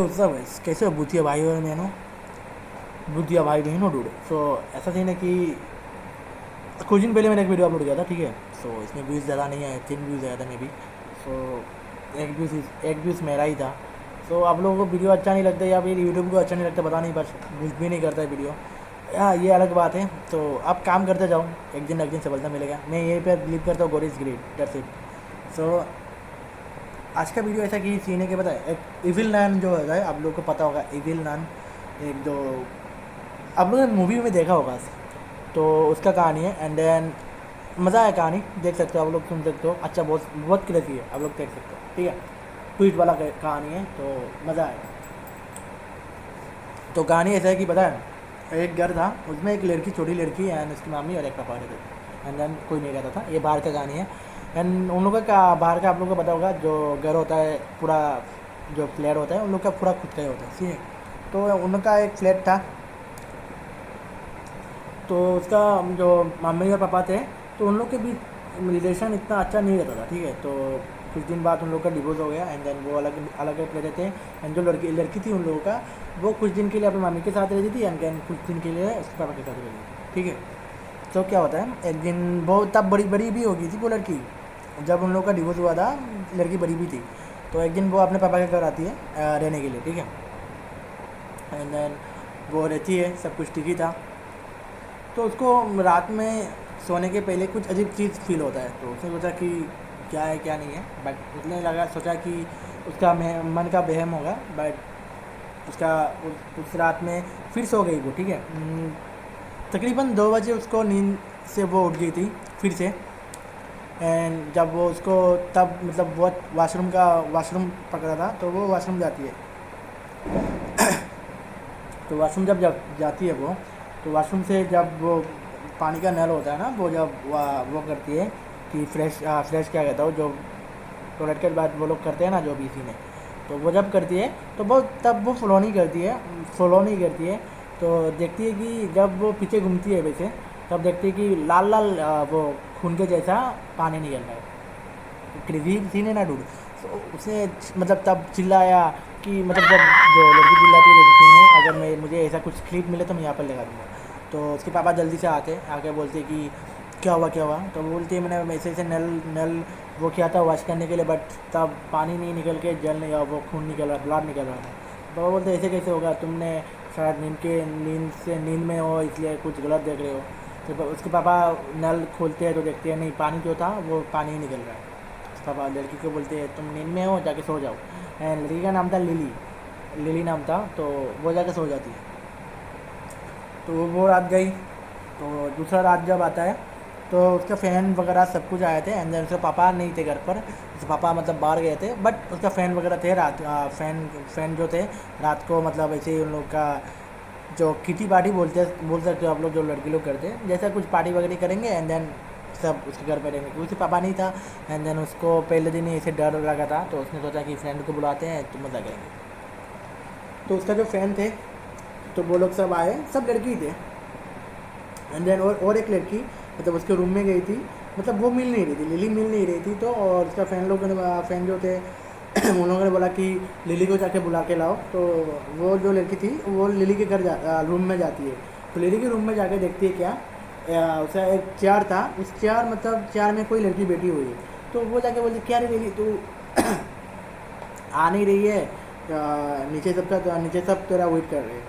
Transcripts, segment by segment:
तो सब कैसे हो भूतिया भाई और बहनों, भूतिया भाई बहनों डूडो। सो ऐसा सीन है कि कुछ दिन पहले मैंने एक वीडियो अपलोड किया था, ठीक है। सो इसमें व्यूज़ ज़्यादा नहीं आए, 3 व्यूज़ आया था मे बी। सो एक व्यूज़ मेरा ही था। सो आप लोगों को वीडियो अच्छा नहीं लगता या फिर यूट्यूब को अच्छा नहीं लगता, पता नहीं, बस कुछ भी नहीं करता है वीडियो। हाँ, ये अलग बात है। तो आप काम करते जाओ, एक दिन सफलता मिलेगा। मैं यही पे बिलीव करता हूँ, God is great, that's it. So आज का वीडियो ऐसा कि सीने के पता है, एक इविल नान जो है, आप लोगों को पता होगा इविल नान। एक जो आप लोगों ने मूवी में देखा होगा, तो उसका कहानी है। एंड देन मज़ा है, कहानी देख सकते हो आप लोग, सुन सकते हो। अच्छा, बहुत बहुत क्रेजी है, आप लोग देख सकते हो, ठीक है। ट्वीट वाला कहानी है, तो मज़ा है। तो कहानी ऐसा है कि पता है, एक घर था, उसमें एक लड़की, छोटी लड़की एंड उसकी मम्मी और एक पापा रहते थे। एंड देन कोई नहीं रहता था। ये बाहर का कहानी है। एंड उन लोगों का बाहर का आप लोगों को पता होगा, जो घर होता है पूरा, जो फ्लैट होता है उन लोग का पूरा खुद का ही होता है, ठीक है। तो उनका एक फ्लैट था। तो उसका जो मम्मी और पापा थे, तो उन लोग के बीच रिलेशन इतना अच्छा नहीं रहता था, ठीक है। तो कुछ दिन बाद उन लोग का डिवोर्स हो गया एंड देन वो अलग अलग रहते थे। एंड जो लड़की लड़की थी उन लोगों का, वो कुछ दिन के लिए अपनी मम्मी के साथ रहती थी एंड देन कुछ दिन के लिए उसके पापा के साथ रहती थी, ठीक है। तो क्या होता है, एक दिन वो तब बड़ी बड़ी भी हो गई थी वो लड़की, जब उन लोग का डिवोर्स हुआ था। लड़की बड़ी भी थी। तो एक दिन वो अपने पापा के घर आती है रहने के लिए, ठीक है। एंड देन वो रहती है, सब कुछ ठीक ही था। तो उसको रात में सोने के पहले कुछ अजीब चीज़ फील होता है। तो उसने सोचा कि क्या है क्या नहीं है, बट उसने लगा सोचा कि उसका मन का वहम होगा। बट उसका उस रात में फिर सो गई वो, ठीक है। तकरीबन 2 बजे उसको नींद से वो उठ गई थी फिर से। एंड जब वो उसको तब मतलब वो वाशरूम पकड़ा था, तो वो वाशरूम जाती है। तो वाशरूम जब जाती है वो, तो वाशरूम से जब वो पानी का नल होता है ना, वो जब वो करती है कि फ्रेश क्या कहता हूँ, जो टॉयलेट के बाद वो लोग करते हैं ना, जो भी इसी में, तो वो जब करती है तो वो तब वो फॉलो नहीं करती है। तो देखती है कि जब वो पीछे घूमती है वैसे, तब देखती है कि लाल लाल वो खून के जैसा पानी निकल रहा है। क्रेजी सीन है ना डूड। तो उसने मतलब तब चिल्लाया कि मतलब जब जो लड़की चिल्लाती है जैसे सीन है, अगर मैं मुझे ऐसा कुछ क्लिप मिले तो मैं यहाँ पर लगा दूँगा। तो उसके पापा जल्दी से आके बोलते कि क्या हुआ क्या हुआ। तो वो बोलती है मैंने ऐसे ऐसे नल नल वो किया था वॉश करने के लिए, बट तब पानी नहीं निकल के जल नहीं, वो खून निकल रहा, ब्लड निकल रहा था। तो वो बोलते ऐसे कैसे होगा, तुमने शायद नींद में हो इसलिए कुछ गलत देख रहे हो। तो उसके पापा नल खोलते हैं तो देखते हैं नहीं, पानी जो था वो पानी ही निकल रहा है। पापा लड़की को बोलते हैं तुम नींद में हो, जाके सो जाओ। एंड लड़की का नाम था लिली, लिली नाम था। तो वो जाके सो जाती है। तो वो रात गई। तो दूसरा रात जब आता है, तो उसके फ़ैन वगैरह सब कुछ आए थे एंड देन उसके पापा नहीं थे घर पर। उसके पापा मतलब बाहर गए थे, बट उसका फ़ैन वगैरह थे फ़ैन जो थे रात को, मतलब ऐसे ही उन लोग का जो किटी पार्टी बोल सकते हो आप लोग, जो लड़की लोग करते हैं, जैसा कुछ पार्टी वगैरह करेंगे एंड देन सब उसके घर पे रहेंगे, क्योंकि उसके पापा नहीं था। एंड देन उसको पहले दिन ही ऐसे डर लगा था, तो उसने सोचा कि फ्रेंड को बुलाते हैं तो मज़ा करेंगे। तो उसका जो फ़ैन थे, तो वो लोग सब आए, सब लड़की ही थे। एंड देन और एक लड़की मतलब उसके रूम में गई थी, मतलब वो मिल नहीं रही थी, लिली मिल नहीं रही थी। तो और उसका फ़ैन जो थे उन लोगों ने बोला कि लिली को जाके बुला के लाओ। तो वो जो लड़की थी वो लिली के रूम में जाती है। तो लिली के रूम में जाके देखती है क्या, उसका एक चेयर था, उस चेयर मतलब चेयर में कोई लड़की बैठी हुई है। तो वो जाके बोलती क्या रे लिली, तू आ नहीं रही है, नीचे सब तेरा वेट कर रहे हैं।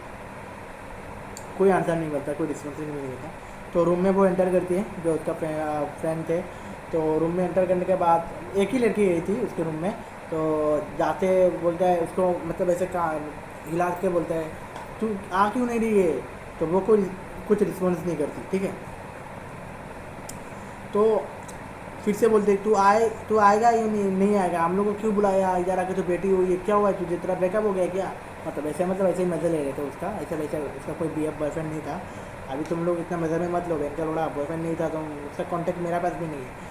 कोई आंसर नहीं करता, कोई रिस्पॉन्स नहीं देता। तो रूम में वो एंटर करती है, जो उसका फ्रेंड थे। तो रूम में एंटर करने के बाद एक ही लड़की गई थी उसके रूम में। तो जाते बोलता है उसको, मतलब ऐसे हिला के बोलता है तू आ क्यों नहीं रही है। तो वो कोई कुछ रिस्पॉन्स नहीं करती, ठीक है। तो फिर से बोलते तू आएगा या नहीं आएगा, हम लोग को क्यों बुलाया, इधर आके तो बैठी हुई है, क्या हुआ है तुझे, तेरा ब्रेकअप हो गया क्या। मतलब ऐसे ही मज़े ले रहे थे उसका, ऐसे वैसे उसका कोई बॉयफ्रेंड नहीं था। अभी तुम लोग इतना मज़े में मत लो, बहन का लोड़ा, बॉयफ्रेंड नहीं था तो उसका कॉन्टेक्ट मेरा पास भी नहीं है।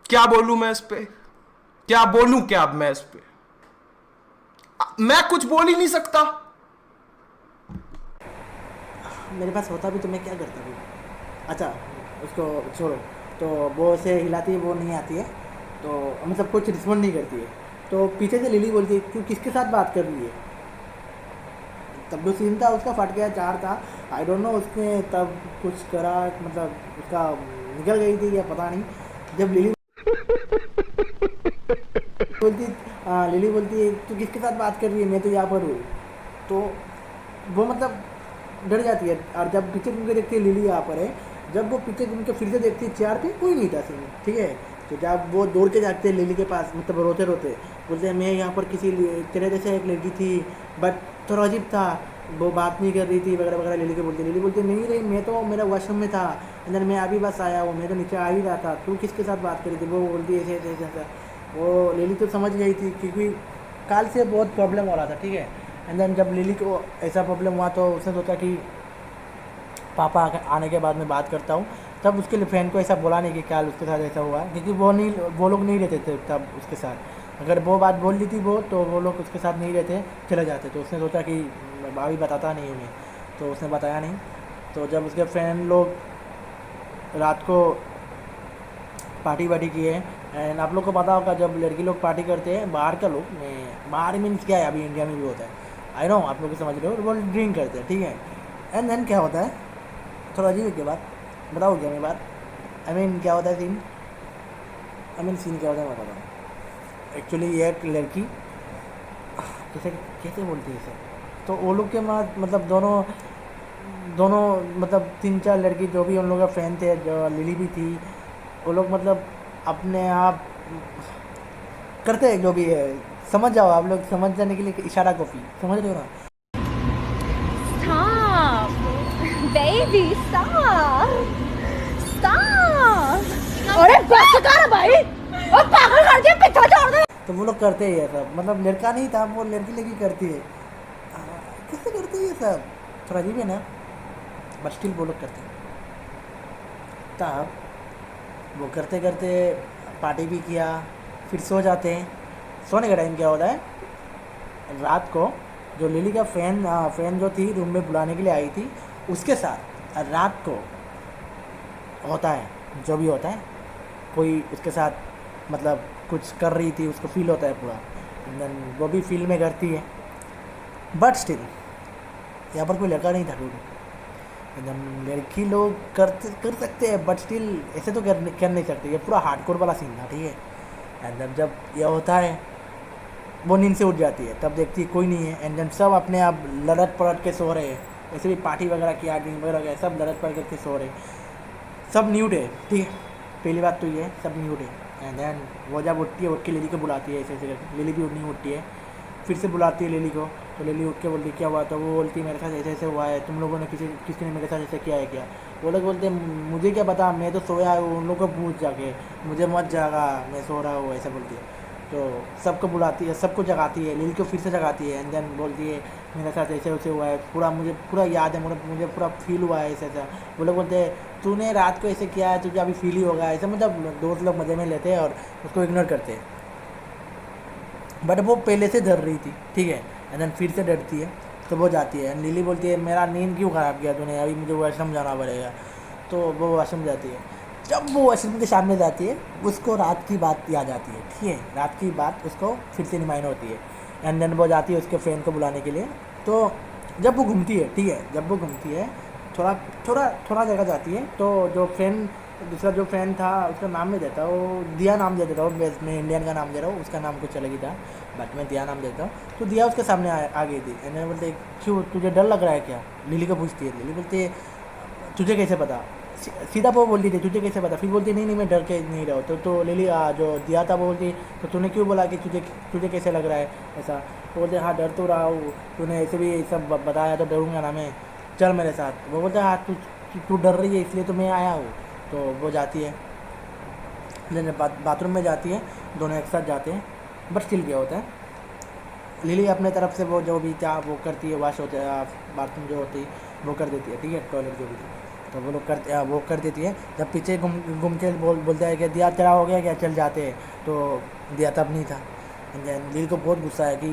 क्या बोलूं मैं इस पे? क्या बोलूं क्या अब मैं इस पे? मैं कुछ बोल ही नहीं सकता। मेरे पास होता भी तो मैं क्या करता भी। अच्छा, उसको छोड़ो। तो वो उसे हिलाती है, वो नहीं आती है। तो मतलब कुछ रिस्पॉन्ड नहीं करती है। तो पीछे से लिली बोलती है तू किसके साथ बात कर रही है। तब जो सीन था उसका फट गया, चार था, आई डोंट नो उसने तब कुछ करा, मतलब उसका निकल गई थी या पता नहीं। जब बोलती लिली बोलती है तू किसके साथ बात कर रही है, मैं तो यहाँ पर हूँ। तो वो मतलब डर जाती है, और जब पीछे घूम के देखती है लिली यहाँ पर है, जब वो पीछे घूम के फिर से देखती है चेयर पे कोई नहीं था सीन, ठीक है। तो जब वो दौड़ के जाते हैं लिली के पास, मतलब रोते रोते बोलते हैं मैं यहाँ पर किसी तेरे जैसे एक लड़की थी, बट थोड़ा अजीब था, वो बात नहीं कर रही थी वगैरह वगैरह। लिली बोलती नहीं रही, मैं तो मेरा वॉशरूम में था, अंदर मैं अभी बस आया हूँ, मैं तो नीचे आ ही रहा था, तू किसके साथ बात करी थी। वो बोलती ऐसे ऐसे ऐसे ऐसा। वो लिली तो समझ गई थी क्योंकि काल से बहुत प्रॉब्लम हो रहा था, ठीक है। एंड देन जब लिली को ऐसा प्रॉब्लम हुआ तो उसने सोचा कि पापा आने के बाद मैं बात करता हूँ। तब उसके लिए फ्रेंड को ऐसा बोला नहीं कि कल उसके साथ ऐसा हुआ, क्योंकि वो लोग नहीं रहते थे तब उसके साथ। अगर वो बात बोल ली थी तो वो लोग उसके साथ नहीं रहते, चले जाते। तो उसने सोचा कि अभी बताता नहीं उन्हें, तो उसने बताया नहीं। तो जब उसके फ्रेंड लोग रात को पार्टी वार्टी किए, एंड आप लोग को पता होगा जब लड़की लोग पार्टी करते हैं, बाहर का लोग, बाहर मीन्स क्या है, अभी इंडिया में भी होता है, आई नो आप लोग समझ रहे हो, वो ड्रिंक करते हैं, ठीक है। एंड देन क्या होता है, थोड़ा अजीब है क्या बात, बताओ क्या मैं बात, आई मीन क्या होता है सीन, सीन क्या होता है मैं बताता हूँ। एक्चुअली एक लड़की कैसे कैसे बोलती है इसे, तो वो लोग के मतलब दोनों दोनों मतलब तीन चार लड़की जो भी उन लोगों का फ्रेंड थे, जो लिली भी थी, वो लोग मतलब अपने आप करते हैं जो भी है, समझ जाओ आप लोग, समझ जाने के लिए इशारा कॉपी, समझ रहे हो ना। Stop, baby, stop, stop. अरे बस कर भाई, और पागल कर दिया, पीछे छोड़ दे। तो वो लोग करते हैं ये सब, मतलब लड़का नहीं था वो लड़की लड़की करती है। कैसे करते हैं ये सब, थोड़ा अजीब है ना, बट स्टिल वो लोग करते हैं। तब वो करते करते पार्टी भी किया, फिर सो जाते हैं। सोने का टाइम क्या होता है, रात को जो लिली का फ्रेंड जो थी रूम में बुलाने के लिए आई थी, उसके साथ रात को होता है जो भी होता है, कोई उसके साथ मतलब कुछ कर रही थी, उसको फील होता है पूरा, देन वो भी फील में करती है। बट स्टिल यहाँ पर कोई लड़का नहीं था, एकदम लड़की लोग कर सकते हैं, बट स्टिल ऐसे तो कर नहीं सकते, ये पूरा हार्डकोर वाला सीन था, ठीक है। एंड देन जब यह होता है वो नींद से उठ जाती है, तब देखती है कोई नहीं है, एंड देन सब अपने आप लड़ट पड़ट के सो रहे हैं, वैसे भी पार्टी वगैरह किया, ड्रिंक वगैरह किया, सब लड़ट पड़ट के सो रहे हैं, सब न्यूड है, ठीक है। पहली बात तो ये है, सब न्यूड है। एंड देन वो जब उठती है, उठ के लिली को बुलाती है, ऐसे ऐसे करके लिली भी नहीं उठती है, फिर से बुलाती है लिली को, तो लिली उठ के बोलती क्या हुआ, तो वो बोलती है मेरे साथ ऐसे ऐसे हुआ है, तुम लोगों ने किसी ने मेरे साथ ऐसे किया है क्या। वो लोग बोलते हैं मुझे क्या पता, मैं तो सोया हूँ, उन लोगों को पूछ जाके, मुझे मत जागा, मैं सो रहा हूँ, ऐसा बोलती है। तो सबको बुलाती है, सबको जगाती है, लिली को फिर से जगाती है, एंड देन बोलती है मेरे साथ ऐसे वैसे हुआ है, मुझे पूरा याद है, मुझे पूरा फील हुआ है, ऐसा ऐसा। वो लोग बोलते हैं तूने रात को ऐसे किया है, तुझे अभी फील ही होगा, ऐसा, मतलब दोस्त लोग मज़े में लेते हैं और उसको इग्नोर करते हैं। बट वो पहले से डर रही थी, ठीक है, एंड देन फिर से डरती है, तो वो जाती है, एंड लिली बोलती है मेरा नींद क्यों ख़राब किया तूने, अभी मुझे वॉशरूम जाना पड़ेगा। तो वो वॉशरूम जाती है, जब वो वॉशरूम के सामने जाती है उसको रात की बात याद आती है, ठीक है, रात की बात उसको फिर से रिमाइंड होती है। एंड देन वो जाती है उसके फ्रेंड को बुलाने के लिए। तो जब वो घूमती है, ठीक है, जब वो घूमती है थोड़ा थोड़ा जगह जाती है, तो जो फ्रेंड दूसरा जो फ्रेंड था उसका नाम नहीं देता, वो दिया नाम दे देता हूँ, मैं इंडियन का नाम दे रहा हूँ, उसका नाम कुछ अलग ही था, बट मैं दिया नाम देता हूँ। तो दिया उसके सामने आ गई थी, एंड बोलते क्यों तुझे डर लग रहा है क्या, लिली को पूछती है। लिली बोलती है तुझे कैसे पता, सीधा वो बोलती थी तुझे कैसे पता, फिर बोलती नहीं मैं डर के नहीं रहा हूँ। तो लिली जो दिया था वो बोलती तो तूने क्यों बोला कि तुझे कैसे लग रहा है ऐसा। वो बोलते हाँ डर तो रहा हूँ, तूने ऐसे भी सब बताया तो डरूंगा ना मैं, चल मेरे साथ। वो बोलते हाँ तू डर रही है इसलिए तो मैं आया हूँ। तो वो जाती है, बाथरूम में जाती है, दोनों एक साथ जाते हैं, बट स्टिल क्या होता है, लिली अपने तरफ से वो जो भी था वो करती है, वॉश होते हैं, बाथरूम जो होती है वो कर देती है, ठीक है, टॉयलेट जो भी थी तो वो कर देती है। जब पीछे घूम के बोलता है कि दिया तेरा हो गया क्या, चल जाते हैं, तो दिया तब नहीं था। एंड देन लिली को बहुत गुस्सा है कि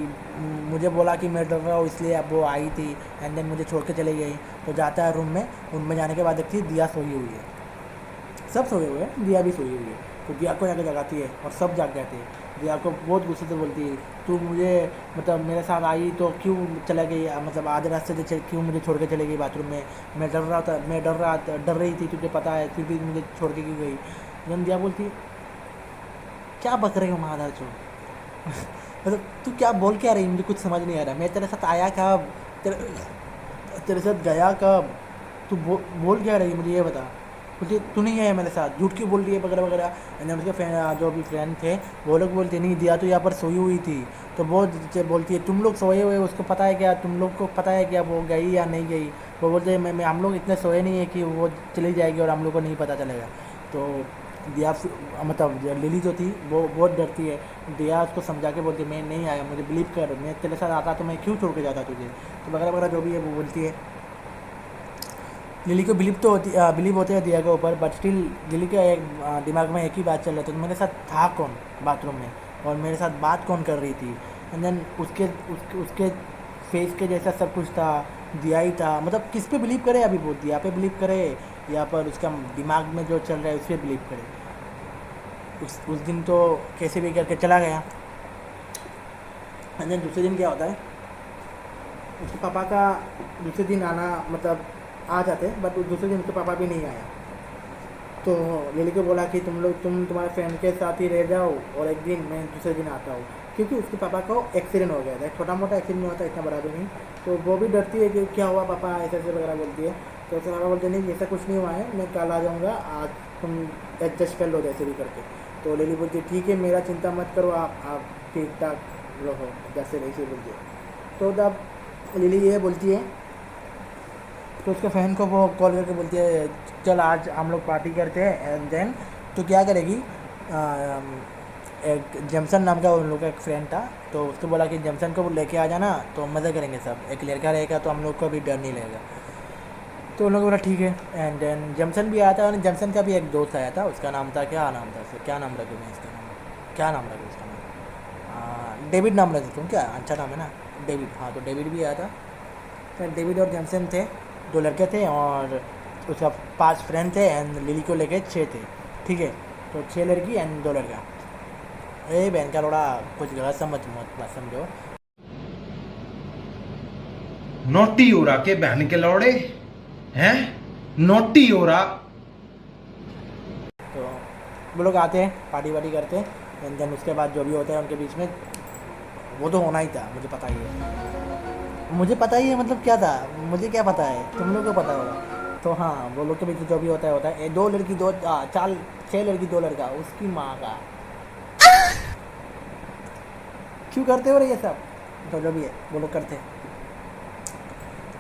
मुझे बोला कि मैं डर रहा हूँ इसलिए अब वो आई थी, एंड देन मुझे छोड़ के चली गई। तो जाता है रूम में जाने के बाद देखती है दिया सोई हुई है, सब सोए हुए हैं, दिया भी सोई हुई है। तो दिया को जाकर जगाती है और सब जाग जाते हैं। दिया को बहुत गुस्से से बोलती है, तू मुझे मतलब मेरे साथ आई तो क्यों चला गई, मतलब आधे रास्ते से क्यों मुझे छोड़ के चले गई बाथरूम में, मैं डर रही थी, तुझे पता है, फिर भी मुझे छोड़ के क्यों गई। जन दिया बोलती है, क्या बक रही हो माधर चो मतलब तू क्या बोल क्या रही, मुझे कुछ समझ नहीं आ रहा, मैं तेरे साथ आया कब, तेरे साथ गया कब, तू बोल क्या रही मुझे ये बता। बोलती तू नहीं है मेरे साथ, झूठ क्यों बोल रही है वगैरह वगैरह। एंड उसके फ्रेंड जो भी फ्रेंड थे वो लोग बोलते नहीं, दिया तो यहाँ पर सोई हुई थी। तो वो बोलती है तुम लोग सोए हुए, उसको पता है क्या, तुम लोग को पता है क्या वो गई या नहीं गई। वो बोलते हैं मैं हम लोग इतने सोए नहीं है कि वो चली जाएगी और हम लोग को नहीं पता चलेगा। तो दिया मतलब लिली जो थी वो बहुत डरती है। दिया उसको समझा के बोलती है मैं नहीं आया, मुझे बिलीव कर, मैं तेरे साथ आता तो मैं क्यों छोड़ के जाता तुझे, तो वगैरह वगैरह जो भी है वो बोलती है। लिली को बिलीव होते हैं दिया के ऊपर, बट स्टिल लिली के दिमाग में एक ही बात चल रहा था, तो मेरे साथ था कौन बाथरूम में और मेरे साथ बात कौन कर रही थी। एंड देन उसके फेस के जैसा सब कुछ था, दिया ही था, मतलब किस पे बिलीव करे अभी, वो दिया पे बिलीव करे या पर उसका दिमाग में जो चल रहा है उस पर बिलीव करे। उस दिन तो कैसे भी करके चला गया। एंड देन दूसरे दिन क्या होता है, उसके पापा का दूसरे दिन आना मतलब आ जाते, बट दूसरे दिन उसके पापा भी नहीं आया। तो लिली को बोला कि तुम तुम्हारे फ्रेंड के साथ ही रह जाओ और एक दिन मैं दूसरे दिन आता हूँ, क्योंकि उसके पापा को एक्सीडेंट हो गया था, छोटा मोटा एक्सीडेंट नहीं होता, इतना बड़ा भी नहीं। तो वो भी डरती है कि क्या हुआ पापा, ऐसे ऐसे वगैरह बोलती है। तो उसके पापा बोलते नहीं ऐसा कुछ नहीं हुआ है, मैं कल आ जाऊँगा, आज तुम एडजस्ट कर लो जैसे भी करके। तो लिली बोलती है ठीक है मेरा चिंता मत करो, आप ठीक ठाक रहो जैसे वैसे बोलती है। तो तब लिली ये बोलती है, तो उसके फ्रेंड को वो कॉल करके बोलती है चल आज हम लोग पार्टी करते हैं। एंड देन तो क्या करेगी, एक जमसन नाम का उन लोग का एक फ्रेंड था, तो उसको बोला कि जमसन को लेके आ जाना तो मज़ा करेंगे सब, एक लड़का रहेगा तो हम लोग को भी डर नहीं लगेगा। तो उन लोग बोला ठीक है। एंड देन जमसन भी आया था और जमसन का भी एक दोस्त आया था, उसका नाम था, क्या नाम था उसका, क्या नाम रखूँ मैं इसका नाम, क्या नाम रखूँ उसका नाम, डेविड नाम रख देता हूँ, क्या अच्छा नाम है ना डेविड। हाँ तो डेविड भी आया था। तो डेविड और जमसन थे, दो लड़के थे और उसका 5 फ्रेंड थे। एंड लिली को लेके 6 थे, ठीक है। तो 6 लड़की एंड 2 लड़का। ए बहन का लोड़ा कुछ गलत मत समझो। नोटी हो रहा के बहन के लौड़े हैं, नोटी हो रहा। तो वो लोग आते हैं पार्टी वार्टी करते हैं। एंड देन उसके बाद जो भी होता है उनके बीच में वो तो होना ही था, मुझे पता ही है मतलब क्या था, मुझे क्या पता है, तुम लोग को पता होगा। तो हाँ वो लोग के बीच जो भी होता है 2 लड़की 6 लड़की 2 लड़का, उसकी माँ का क्यों करते हो रहे ये सब, तो जो भी है वो लोग करते हैं।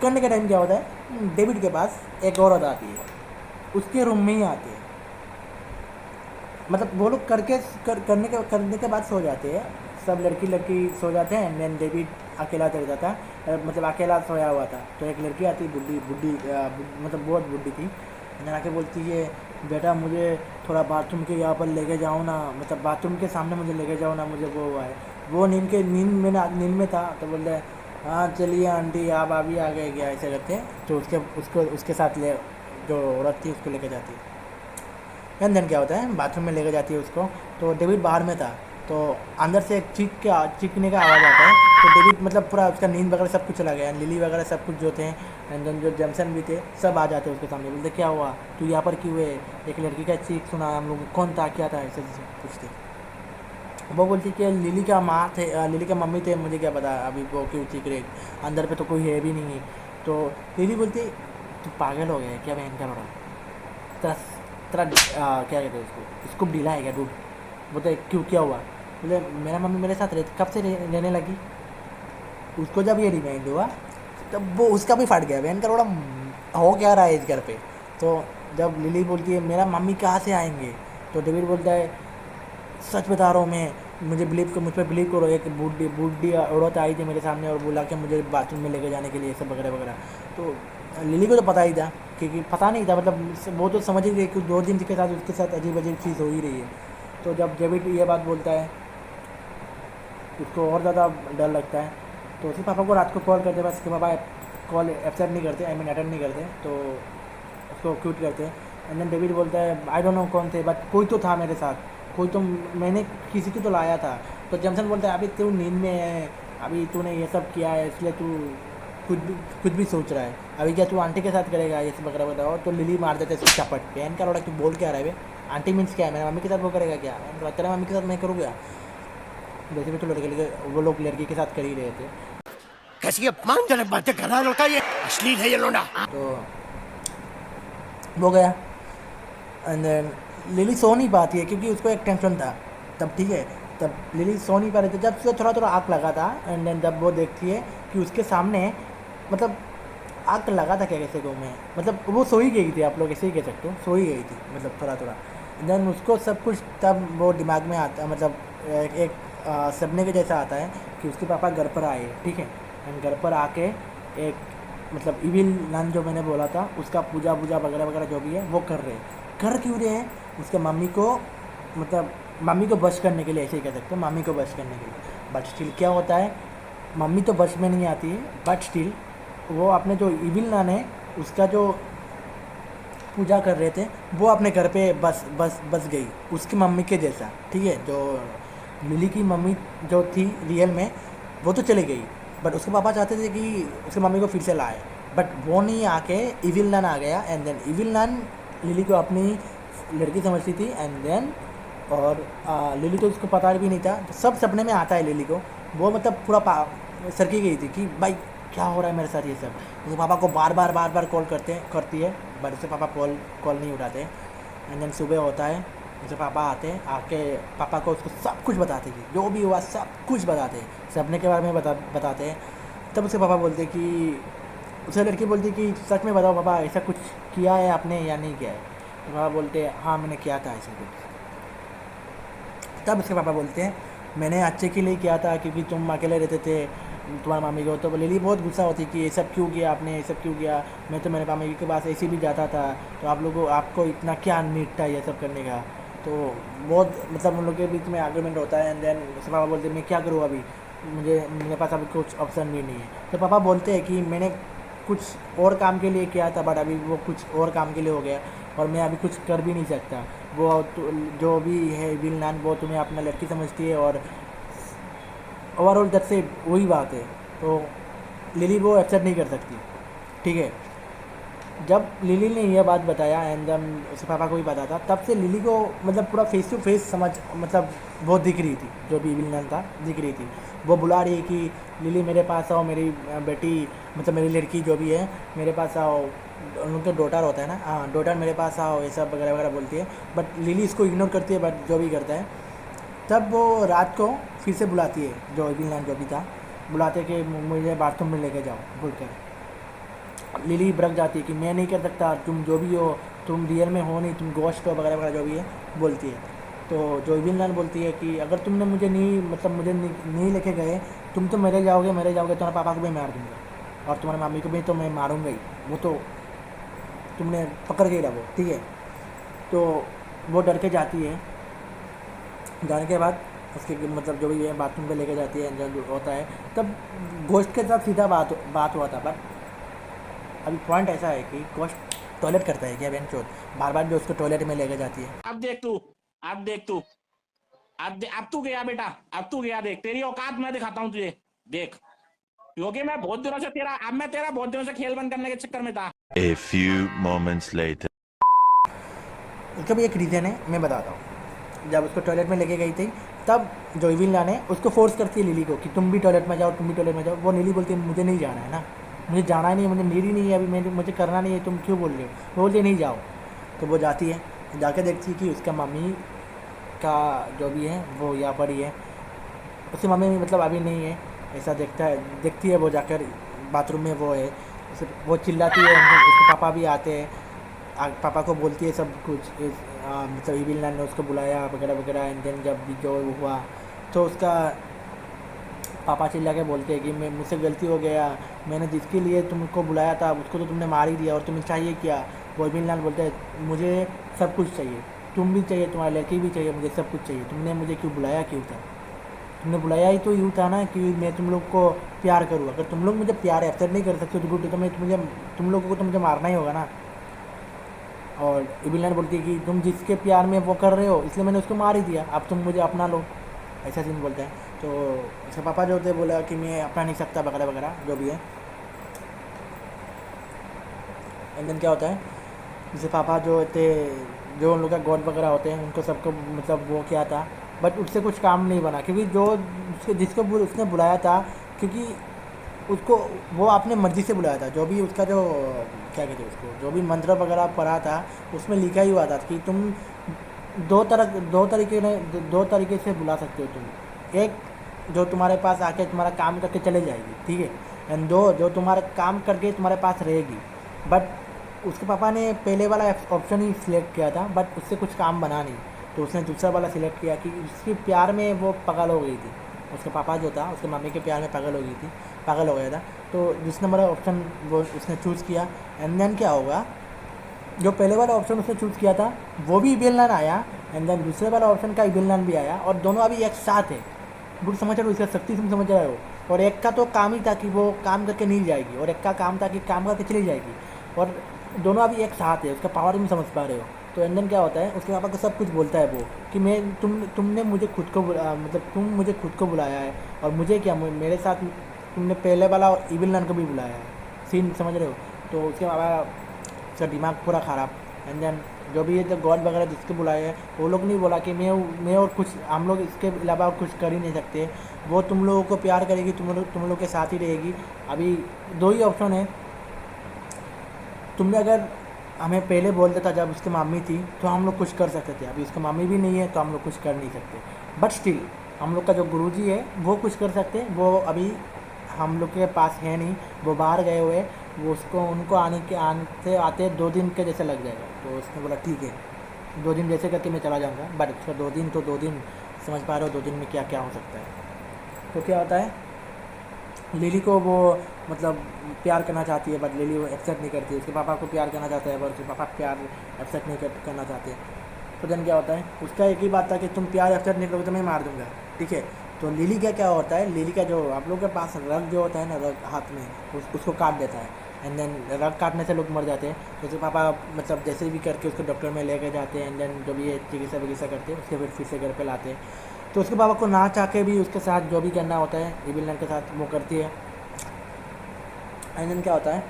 करने के टाइम क्या होता है, डेविड के पास एक औरत आती है, उसके रूम में ही आती है, मतलब वो लोग करने के बाद सो जाते हैं, सब लड़की सो जाते हैं। एंड देन डेविड अकेला चल जाता है, मतलब अकेला सोया हुआ था। तो एक लड़की आती बुढ़ी मतलब बहुत बुढ़ी थी। एंड आके बोलती है बेटा मुझे थोड़ा बाथरूम के यहाँ पर लेके जाओ ना, मतलब बाथरूम के सामने मुझे लेके जाओ ना, मुझे वो हुआ है। वो नींद में था, तो बोलते हैं हाँ चलिए आंटी आप अभी आ गए क्या, ऐसे करते हैं। तो उसके साथ जो औरत थी उसको लेके जाती है। एंड देन क्या होता है, बाथरूम में लेके जाती है उसको। तो डेविड बाहर में था, तो अंदर से एक चीखने का आवाज़ आता है। तो डेविड मतलब पूरा उसका नींद वगैरह सब कुछ चला गया, लिली वगैरह सब कुछ जो थे, एंड देन जो जमसन भी थे सब आ जाते हैं उसके सामने, बोलते क्या हुआ, तू यहाँ पर क्यों है, एक लड़की का चीख सुना, हम लोग कौन था क्या था, ऐसे पूछते। वो बोलती कि लिली का लिली का मम्मी थे, मुझे क्या पता अभी वो क्यों चीख रहे, अंदर पे तो कोई है भी नहीं है। तो लिली बोलती तू पागल हो गया है क्या बहन का बड़ा, तेरा क्या कहते हैं उसको ढीला है क्या डूब। बोलते क्यों क्या हुआ, बोले मेरा मम्मी मेरे साथ कब से रहने लगी। उसको जब ये रिमाइंड हुआ तब वो उसका भी फट गया, बहन का बड़ा हो क्या रहा है इस घर पे। तो जब लिली बोलती है मेरा मम्मी कहाँ से आएंगे, तो डेविड बोलता है सच बता रहा हूँ मैं, मुझ पर बिलीव करो, एक बूढ़ी औरत आई थी मेरे सामने और बोला कि मुझे बाथरूम में लेके जाने के लिए सब वगैरह वगैरह। तो लिली को तो पता ही था, क्योंकि पता नहीं था मतलब वो तो समझ ही गई कि 2 दिन के साथ उसके साथ अजीब चीज़ हो ही रही है। तो जब डेविड ये बात बोलता है उसको और ज़्यादा डर लगता है। तो उसके पापा को रात को कॉल करते, बस उसके पापा कॉल एक्सेप्ट नहीं करते, अटेंड नहीं करते, तो उसको क्यूट करते हैं। एंड देन डेविड बोलता है आई डोंट नो कौन थे, बट कोई तो था मेरे साथ, कोई तो मैंने किसी को तो लाया था। तो जमसन बोलता है अभी तू नींद में है, अभी तूने ये सब किया है इसलिए तू कुछ भी सोच रहा है, अभी क्या तू आंटी के साथ करेगा ये सब वगैरह बताओ। तो लिली मार देते इसको चपट, बहन का लोड़ा तू बोल क्या रहा है बे, आंटी मीन्स क्या है, मेरे मम्मी के साथ वो करेगा क्या, तेरा मम्मी के साथ मैं करूँ क्या। वैसे भी तो वो लोग लड़की के साथ कर ही रहे थे। कैसी अपमानजनक बातें कर रहा है लड़का, ये अश्लील है ये लोंडा। तो वो गया एंड देन लिली सो नहीं पाती है क्योंकि उसको एक टेंशन था तब, ठीक है। तब लिली सो नहीं पा रही थी, जब से थोड़ा थोड़ा आग लगा था एंड देन जब वो देखती है कि उसके सामने मतलब आग लगा था क्या कैसे को मैं, मतलब वो सो ही गई थी, आप लोग ऐसे ही कह सकते हो, सो ही गई थी मतलब थोड़ा थोड़ा। देन उसको सब कुछ तब वो दिमाग में आता है, मतलब एक सपने के जैसा आता है कि उसके पापा घर पर आए, ठीक है। एंड घर पर आके एक मतलब इविल नन जो मैंने बोला था उसका पूजा वगैरह वगैरह जो भी है वो कर रहे हैं। कर क्यों रहे हैं, उसके मम्मी को मतलब मम्मी को बच करने के लिए, ऐसे ही कह सकते हैं मम्मी को बच करने के लिए। बट स्टिल क्या होता है, मम्मी तो बच में नहीं आती है, बट स्टिल वो अपने जो इविल नन है उसका जो पूजा कर रहे थे वो अपने घर पे बस गई उसकी मम्मी के जैसा, ठीक है। जो लिली की मम्मी जो थी रियल में वो तो चली गई, बट उसके पापा चाहते थे कि उसकी मम्मी को फिर से लाए, बट वो नहीं आके इविल नन आ गया। And then evil nun Lily को अपनी लड़की समझती थी एंड देन और लिली तो उसको पता भी नहीं था, सब सपने में आता है लिली को, वो मतलब पूरा सरकी गई थी कि भाई क्या हो रहा है मेरे साथ ये सब। उसके पापा को बार बार कॉल करती है, बट उसके पापा कॉल नहीं उठाते। एंड देन सुबह होता है, उसके पापा आते हैं, आके पापा को उसको सब कुछ बताते कि जो भी हुआ सब कुछ बताते हैं, सपने के बारे में बताते हैं। तब उसके पापा बोलते कि उसे लड़की बोलती कि सच में बताओ पापा ऐसा कुछ किया है आपने या नहीं किया है। तो पापा बोलते हैं हाँ मैंने किया था ऐसा कुछ। तब उसके पापा बोलते हैं मैंने अच्छे के लिए किया था क्योंकि तुम अकेले रहते थे तुम्हारी मम्मी को। तो लिली बहुत गुस्सा होती कि ये सब क्यों किया आपने, ये सब क्यों किया, मैं तो मेरे मम्मी के पास ऐसे भी जाता था, तो आपको इतना क्या नीड था ये सब करने का। तो बहुत मतलब उन लोग के बीच में आर्गूमेंट होता है। एंड देन उसके पापा बोलते हैं मैं क्या करूँ अभी, मेरे पास अभी कुछ ऑप्शन भी नहीं है। तो पापा बोलते हैं कि मैंने कुछ और काम के लिए किया था बट अभी वो कुछ और काम के लिए हो गया और मैं अभी कुछ कर भी नहीं सकता। वो जो भी है विल नन वो तुम्हें अपना लड़की समझती है और ओवरऑल जब से वही बात है। तो लिली वो एक्सेप्ट नहीं कर सकती, ठीक है। जब लिली ने यह बात बताया एंड देन उसके पापा को भी पता था, तब से लिली को मतलब पूरा फेस टू फेस समझ मतलब वो दिख रही थी, जो भी विल नन था दिख रही थी। वो बुला रही है कि लिली मेरे पास आओ, मेरी बेटी मतलब मेरी लड़की जो भी है मेरे पास आओ, उनका डॉटर होता है ना, हाँ डॉटर मेरे पास आओ, ये सब वगैरह वगैरह बोलती है। बट लिली इसको इग्नोर करती है, बट जो भी करता है। तब वो रात को फिर से बुलाती है, जो विल नन जो भी था बुलाते कि मुझे बाथरूम में लेके जाओ बोलकर। लिली भड़क जाती है कि मैं नहीं कर सकता, तुम जो भी हो तुम रियल में हो नहीं, तुम गोश्त हो वगैरह वगैरह जो भी है बोलती है। तो जो विल नन बोलती है कि अगर तुमने मुझे नहीं लेके गए तुम तो मरे जाओगे, तुम्हारे पापा को भी मार दूँगा और तुम्हारी मम्मी को भी तो मैं मारूंगा ही, वो तो तुमने पकड़ के ही रहो, ठीक है। तो वो डर के जाती है, जाने के बाद उसके मतलब जो भी है बाथरूम पे लेके जाती है, जब होता है तब गोश्त के साथ सीधा बात हुआ था। बट अभी पॉइंट ऐसा है कि गोश्त टॉयलेट करता है क्या बहन चोद, बार भी उसको टॉयलेट में लेके जाती है। अब देख तू अब तू गया बेटा, अब तू गया, देख तेरी औकात मैं दिखाता हूँ तुझे, देख। क्योंकि मैं बहुत दिनों से खेल बंद करने के चक्कर में था। A few moments later. उसका भी एक रीज़न है, मैं बताता हूँ। जब उसको टॉयलेट में लेके गई थी तब जो विल नन है उसको फोर्स करती है लिली को कि तुम भी टॉयलेट में जाओ। वो लिली बोलती है मुझे नहीं जाना है ना, मुझे जाना ही नहीं है, मुझे नीड ही नहीं है अभी, मुझे करना नहीं है, तुम क्यों बोल रहे हो। वो बोलती नहीं जाओ। तो वो जाती है, जाके देखती है कि उसका मम्मी का जो भी है वो यहाँ पर ही है, उसकी मम्मी मतलब अभी नहीं है, ऐसा देखती है। वो जाकर बाथरूम में वो है, वो चिल्लाती है, उसके पापा भी आते हैं, पापा को बोलती है सब कुछ, मतलब इविल नन ने उसको बुलाया वगैरह वगैरह। एंड देन जब भी जो हुआ तो उसका पापा चिल्ला के बोलते हैं कि मैं मुझसे गलती हो गया, मैंने जिसके लिए तुमको बुलाया था उसको तो तुमने मार ही दिया और तुम्हें चाहिए क्या। वो इविल नन बोलते हैं मुझे सब कुछ चाहिए, तुम भी चाहिए, तुम्हारी लड़की भी चाहिए, मुझे सब कुछ चाहिए। तुमने मुझे क्यों बुलाया, क्यों था, तुमने बुलाया ही तो यूँ था ना कि मैं तुम लोग को प्यार करूँ। अगर तुम लोग मुझे प्यार एक्सेप्ट नहीं कर सकते तो गुड, तो मैं तुम लोगों को तो मुझे मारना ही होगा ना। और इविलन बोलती है कि तुम जिसके प्यार में वो कर रहे हो इसलिए मैंने उसको मार ही दिया, अब तुम मुझे अपना लो, ऐसा सीन बोलता है। तो उसके पापा जो थे बोला कि मैं अपना नहीं सकता वगैरह वगैरह जो भी है। एंड देन क्या होता है, जैसे पापा जो थे, जो उन लोग का गॉड वगैरह होते हैं उनको सबको मतलब वो किया था, बट उससे कुछ काम नहीं बना, क्योंकि जो जिसको उसने बुलाया था, क्योंकि उसको वो अपने मर्ज़ी से बुलाया था, जो भी उसका जो क्या कहते हैं उसको, जो भी मंत्र वगैरह पढ़ा था उसमें लिखा ही हुआ था कि तुम दो तरीके से बुला सकते हो तुम। एक जो तुम्हारे पास आके तुम्हारा काम करके चले जाएगी, ठीक है, एंड दो जो तुम्हारा काम करके तुम्हारे पास रहेगी। बट उसके पापा ने पहले वाला ऑप्शन ही सिलेक्ट किया था, बट उससे कुछ काम बना नहीं, तो उसने दूसरा वाला सिलेक्ट किया कि उसके प्यार में वो पागल हो गई थी। उसके पापा जो था उसके मम्मी के प्यार में पागल हो गया था। तो दूसरा वाला ऑप्शन वो उसने चूज़ किया। एंड देन क्या होगा, जो पहले वाला ऑप्शन उसने चूज़ किया था वो भी विलन आया, एंड देन दूसरे वाला ऑप्शन का विलन भी आया, और दोनों अभी एक साथ है। बुक समझ रहे हो, इसका शक्ति तुम समझ रहे हो। और एक का तो काम ही था कि वो काम करके नहीं जाएगी, और एक का काम था कि काम करके चली जाएगी, और दोनों अभी एक साथ है, उसका पावर तुम समझ पा रहे हो। तो एंड देन क्या होता है, उसके पापा को सब कुछ बोलता है वो कि तुमने मुझे खुद को मतलब तुम मुझे खुद को बुलाया है, और मुझे क्या, मेरे साथ तुमने पहले वाला इविल नन को भी बुलाया है, सीन समझ रहे हो। तो उसके पापा का दिमाग पूरा ख़राब। एंड देन जो भी ये जो गॉड वगैरह जिसके बुलाए हैं वो लोग नहीं बोला कि मैं और कुछ, हम लोग इसके अलावा कुछ कर ही नहीं सकते, वो तुम लोगों को प्यार करेगी, तुम लोग के साथ ही रहेगी। अभी दो ही ऑप्शन है, तुमने अगर हमें पहले बोल देता जब उसकी मम्मी थी तो हम लोग कुछ कर सकते थे, अभी उसकी मम्मी भी नहीं है तो हम लोग कुछ कर नहीं सकते। बट स्टिल हम लोग का जो गुरुजी है वो कुछ कर सकते, वो अभी हम लोग के पास है नहीं, वो बाहर गए हुए, वो उनको आते 2 दिन के जैसे लग जाएगा। तो उसने बोला ठीक है 2 दिन जैसे करके मैं चला जाऊँगा, बट उसका 2 दिन तो 2 दिन समझ पा रहे हो, 2 दिन में क्या क्या हो सकता है। तो क्या होता है, लिली को वो मतलब प्यार करना चाहती है, बट लिली वो एक्सेप्ट नहीं करती। उसके पापा को प्यार करना चाहता है, बट उसके पापा प्यार एक्सेप्ट नहीं करना चाहते। तो देन क्या होता है, उसका एक ही बात था कि तुम प्यार एक्सेप्ट नहीं करोगे तो मैं मार दूंगा, ठीक है। तो लिली का क्या होता है, लिली का जो आप लोग के पास रग जो होता है ना, रग हाथ में, उसको काट देता है। एंड देन रग काटने से लोग मर जाते हैं। तो उसके पापा मतलब जैसे भी करके उसको डॉक्टर में लेके जाते हैं, एंड देन जो भी ये चिकित्सा करते हैं उसके फिर से घर पे लाते हैं। तो उसके पापा को ना चाह के भी उसके साथ जो भी करना होता है इविल नन के साथ वो करती है। एंड देन क्या होता है,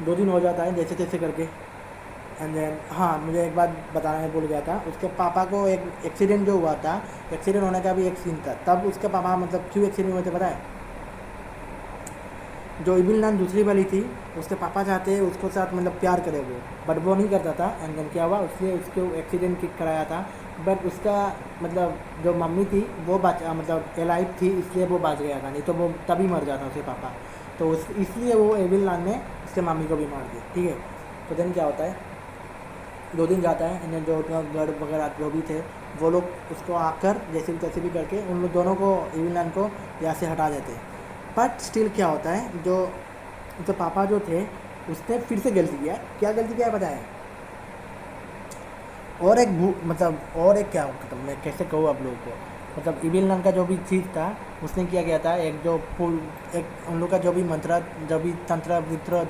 2 दिन हो जाता है जैसे तैसे करके। एंड देन हाँ, मुझे एक बात बताना मैं भूल गया था, उसके पापा को एक एक्सीडेंट जो हुआ था, एक्सीडेंट होने का भी एक सीन था। तब उसके पापा मतलब क्यों एक्सीडेंट हुए थे पता है, जो इविल नन दूसरी वाली थी उसके पापा चाहते हैं उसको साथ मतलब प्यार करे वो, बट वो नहीं करता था। एंड देन क्या हुआ, उसने उसको एक्सीडेंट किक कराया था, बट उसका मतलब जो मम्मी थी वो मतलब एलाइव थी, इसलिए वो बच गया था, नहीं तो वो तभी मर जाता उसके पापा। तो इसलिए वो इविल नन ने उसके मम्मी को भी मार दिया, ठीक है। तो देन क्या होता है, 2 दिन जाता है, एंड जो गढ़ वगैरह जो भी थे वो लोग उसको आकर जैसे भी तैसे भी करके उन लोग दोनों को, इविल नन को यहाँ से हटा देते हैं। बट स्टिल क्या होता है, जो पापा जो थे उसने फिर से गलती किया। क्या गलती किया पता है, और एक क्या मतलब मैं कैसे कहूँ आप लोगों को, मतलब इविल नन का जो भी चीज़ था उसने किया गया था, एक जो फूल, एक उन लोग का जो भी मंत्र, जो भी तंत्र वित्र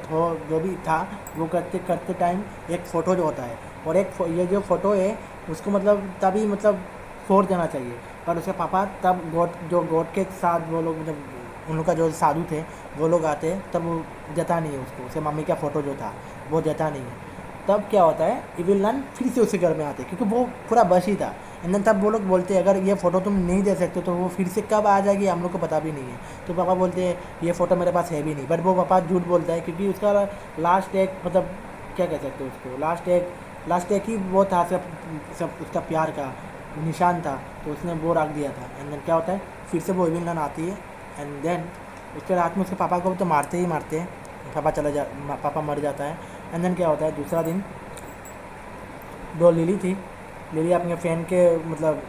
जो भी था वो करते टाइम एक फ़ोटो जो होता है, और ये जो फ़ोटो है उसको मतलब तभी मतलब फोड़ देना चाहिए। पर उसके पापा तब गॉड के साथ वो लोग मतलब उन लोग का जो साधु थे वो लोग आते तब वो देता नहीं है उसको, उसके मम्मी का फ़ोटो जो था वो देता नहीं है। तब क्या होता है, इविल नन फिर से उसके घर में आते क्योंकि वो पूरा बस ही था। एंड देन तब वो लोग बोलते हैं अगर ये फ़ोटो तुम नहीं दे सकते तो वो फिर से कब आ जाएगी हम लोग को पता भी नहीं है। तो पापा बोलते हैं ये फ़ोटो मेरे पास है भी नहीं, बट वो पापा झूठ बोलता है क्योंकि उसका लास्ट एक मतलब क्या कह सकते हो उसको, लास्ट एक ही वो था, सब उसका प्यार का निशान था, तो उसने वो रख दिया था। एंड देन क्या होता है, फिर से वो इविल नन आती है, एंड देन उसके रात में उसके पापा को तो मारते हैं, पापा मर जाता है। एंड देन क्या होता है, दूसरा दिन जो लिली थी, लिली अपने फैन के मतलब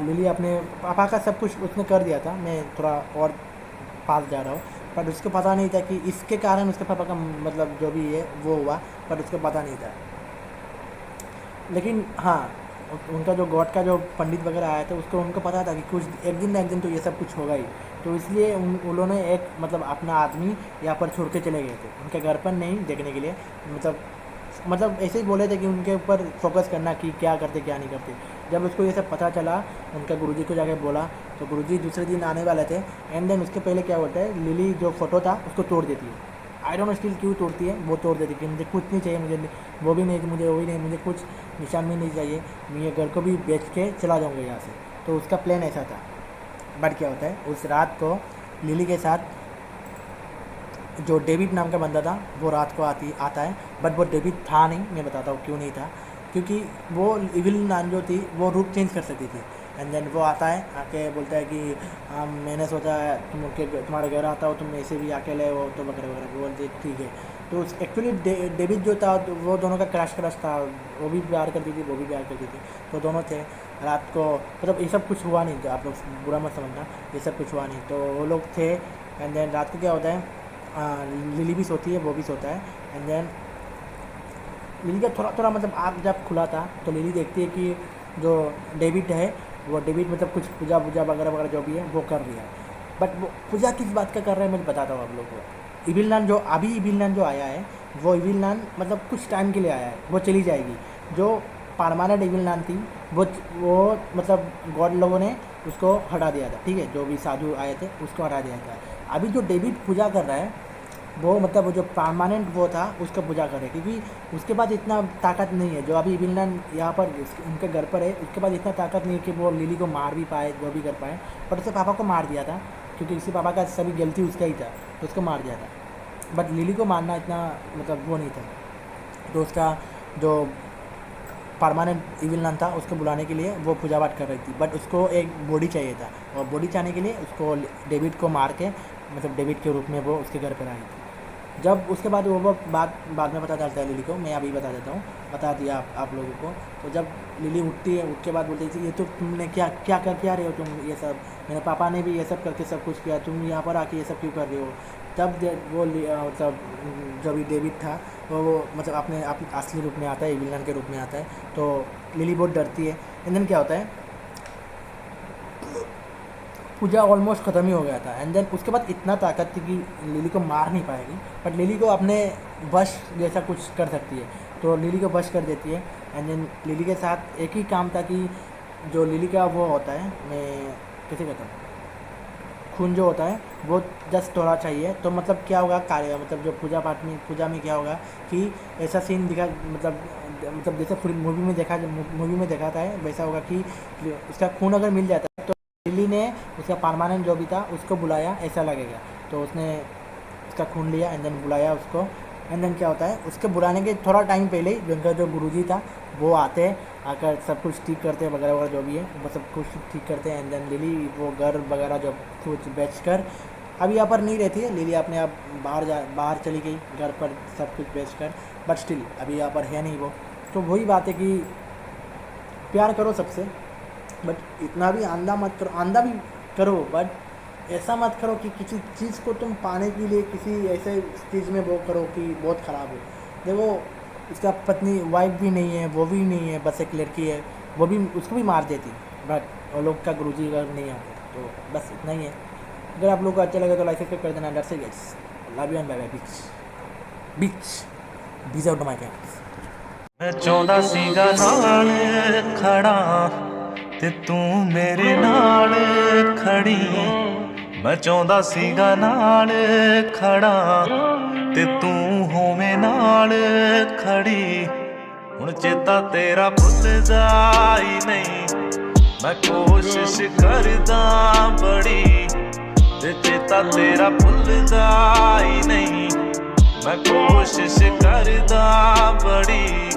लिली अपने पापा का सब कुछ उसने कर दिया था, मैं थोड़ा और पास जा रहा हूँ, पर उसको पता नहीं था कि इसके कारण उसके पापा का मतलब जो भी है वो हुआ, पर उसको पता नहीं था। लेकिन हाँ, उनका जो गॉड का जो पंडित वगैरह आया था उनको पता था कि कुछ एक दिन ना एक दिन तो ये सब कुछ होगा ही, तो इसलिए उन्होंने एक मतलब अपना आदमी यहाँ पर छोड़ के चले गए थे, उनके घर पर नहीं देखने के लिए, मतलब मतलब ऐसे ही बोले थे कि उनके ऊपर फोकस करना कि क्या करते क्या नहीं करते। जब उसको ये सब पता चला, उनका गुरुजी को जाके बोला, तो गुरुजी दूसरे दिन आने वाले थे। एंड देन उसके पहले क्या होता है, लिली जो फ़ोटो था उसको तोड़ देती है। आई डोंट नो स्टिल क्यों तोड़ती है, वो तोड़ देती है कि मुझे कुछ नहीं चाहिए, मुझे वो भी नहीं, मुझे वो भी नहीं, मुझे कुछ निशान भी नहीं चाहिए, मैं ये घर को भी बेच के चला जाऊँगा यहाँ से। तो उसका प्लान ऐसा था। बट क्या होता है, उस रात को लिली के साथ जो डेविड नाम का बंदा था वो रात को आता है। बट वो डेविड था नहीं, मैं बताता हूँ क्यों नहीं था। क्योंकि वो इविल नान जो थी वो रूप चेंज कर सकती थी। एंड देन वो आता है, आके बोलता है कि मैंने सोचा तुम्हारे घर आता हो, तुम ऐसे भी अकेले हो तो वगैरह वगैरह। बोलते ठीक है। तो एक्चुअली डेविड जो था वो दोनों का क्रश था, वो भी प्यार करती थी, वो भी प्यार करती थी। तो दोनों थे। रात को मतलब ये सब कुछ हुआ नहीं, आप लोग बुरा मत समझना, ये सब कुछ हुआ नहीं। तो वो लोग थे। एंड देन रात को क्या होता है, लिली भी सोती है, वो भी सोता है। एंड देन लिली का थोड़ा मतलब आँख जब खुला था तो लिली देखती है कि जो डेविड है वो डेविड मतलब कुछ पूजा वगैरह वगैरह जो भी है वो कर रही है। बट वो पूजा किस बात का कर रहा है मैं बताता हूँ आप लोग को। इविल नान जो आया है वो इविल नान मतलब कुछ टाइम के लिए आया है, वो चली जाएगी। जो परमानेंट इविल नान थी वो मतलब गॉड लोगों ने उसको हटा दिया था, ठीक है, जो भी साधु आए थे उसको हटा दिया था। अभी जो डेविड पूजा कर रहा है वो मतलब वो जो परमानेंट वो था उसका पूजा कर रहे हैं, क्योंकि उसके पास इतना ताकत नहीं है। जो अभी इविल नान यहाँ पर उनके घर पर है, उसके पास इतना ताकत नहीं है कि वो लिली को मार भी पाए, वो भी कर पाए। बट उसके पापा को मार दिया था, क्योंकि उसके पापा का सभी गलती उसका ही था, तो उसको मार दिया था। बट लिली को मारना इतना मतलब वो नहीं था। तो उसका जो परमानेंट इविल नान था उसको बुलाने के लिए वो पूजा पाठ कर रही थी। बट उसको एक बॉडी चाहिए था, और बॉडी चाहने के लिए उसको डेविड को मार के मतलब डेविड के रूप में वो उसके घर पर आई थी। जब उसके बाद वो बाद में पता चलता है लिली को, मैं अभी बता देता हूँ, बता दिया आप लोगों को। तो जब लिली उठती है, उठ के बाद बोलती थी ये तो तुमने क्या रहे हो तुम, ये सब मेरे पापा ने भी ये सब करके सब कुछ किया, तुम यहाँ पर आके ये सब क्यों कर रहे हो। तब वो मतलब जो भी डेविड था वो मतलब अपने असली रूप में आता है, इविल नान के रूप में आता है। तो लिली बहुत डरती है। एंड देन क्या होता है, पूजा ऑलमोस्ट ख़त्म ही हो गया था। एंड देन उसके बाद इतना ताकत थी कि लिली को मार नहीं पाएगी, बट लिली को अपने वश जैसा कुछ कर सकती है, तो लिली को वश कर देती है। एंड देन लिली के साथ एक ही काम था कि जो लिली का वो होता है, मैं कैसे कहता हूँ, खून जो होता है वो जस्ट थोड़ा चाहिए। तो मतलब क्या होगा कार्य, मतलब जो पूजा में क्या होगा कि ऐसा सीन दिखा मतलब जैसे मूवी में देखा था वैसा होगा कि उसका खून अगर मिल जाता है तो लिली ने उसका परमानेंट जो भी था उसको बुलाया, ऐसा लगेगा। तो उसने उसका खून लिया एंड देन बुलाया उसको। एंड देन क्या होता है, उसके बुलाने के थोड़ा टाइम पहले ही उनका जो गुरुजी था वो आकर सब कुछ ठीक करते हैं, वगैरह जो भी है वो सब कुछ ठीक करते हैं। एंड देन लिली वो घर वगैरह जो कुछ बेचकर अभी यहाँ पर नहीं रहती है, लिली अपने आप बाहर चली गई घर पर सब कुछ बेचकर। बट स्टिल अभी यहाँ पर है नहीं वो। तो वही बात है कि प्यार करो सबसे, बट इतना भी अंधा मत करो, अंधा भी करो बट ऐसा मत करो कि किसी चीज़ को तुम पाने के लिए किसी ऐसे चीज़ में वो करो कि बहुत ख़राब हो। देखो उसका पत्नी वाइफ भी नहीं है, वो भी नहीं है, बस एक लड़की है, वो भी उसको भी मार देती, बट वो लोग का गुरुजी अगर नहीं आते। तो बस इतना ही है। अगर आप लोग को अच्छा लगे तो लाइक सब्सक्राइब कर देना। डर से guys, love you and bye bye. Beach out my campus. मैं चाਹੁੰਦਾ ਸੀਗਾ ਨਾਲ ਖੜਾ ਤੇ ਤੂੰ ਮੇਰੇ ਨਾਲ ਖੜੀ। ਮੈਂ ਚਾਹੁੰਦਾ ਸੀਗਾ ਨਾਲ ਖੜਾ ਤੇ ਤੂੰ ਹੋਵੇਂ ਨਾਲ ਖੜੀ। ਹੁਣ ਚੇਤਾ ਤੇਰਾ ਭੁੱਲਦਾ ਹੀ ਨਹੀਂ, ਮੈਂ ਕੋਸ਼ਿਸ਼ ਕਰਦਾ ਬੜੀ ਤੇ ਚੇਤਾ ਤੇਰਾ ਭੁੱਲਦਾ ਹੀ ਨਹੀਂ, मैं कोशिश करदा बड़ी।